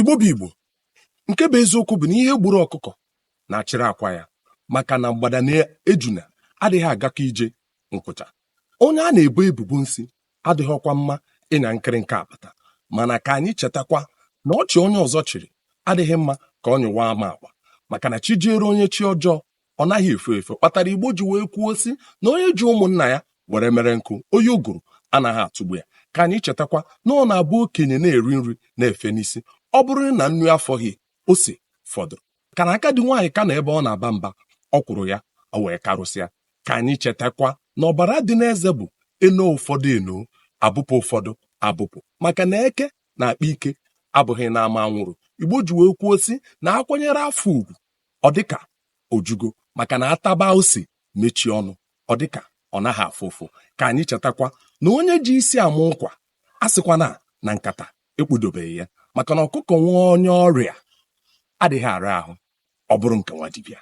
Igbo bụ Igbo, nke bụ eziokwu bụ na ihe gburu ọkụkọ na-achịrị akwa ya, maka na mgbada na ejuna adịghị agakọ ije nkwụcha. Onye a na-ebo ebubo nsị adịghịkwa mma ịnya nkịrịnka apata, mana ka anyị chetakwa na ọchị onye ọzọ chịrị adịghị mma ka ọ nyụwa ama akwa, maka na chi jiere onye chi ọjọọ ọ naghị efe efe. Kpatara Igbo ji wee kwuo sị na onye ji ụmụnna ya were mere nkụ, onye ụgụrụ anaghị atụgbu ya. Ka anyị chetakwa na ọ na-abụ okenye na-eri nri na-efe n'isi, ọ bụrụ na nnu afọghị ose fọdụrụ. Ka na agadi nwaanyị ka na ebe ọ na-aba mba, ọ kwụrụ ya o wee karụsịa. Ka anyị chetakwa na ọbara dị n'eze bụ eno ụfọdụ eno, abụpụ ụfọdụ abụpụ, maka na eke na-akpa ike abụghị n'ama anwụrụ. Igbo ji wee kwuo sị na akwanyere afọ ugwu ọ dịka ojugo, maka na ataba ose mechie ọnụ ọ dịka ọ naghị afụ ụfụ. Ka anyị chetakwa na onye ji isi amụ nkwa a sịkwana na nkata ekpudobeghị ya, maka na ọkụkọ nwee onye ọrịa adịghị ara ahụ ọ bụrụ nke nwa dibịa.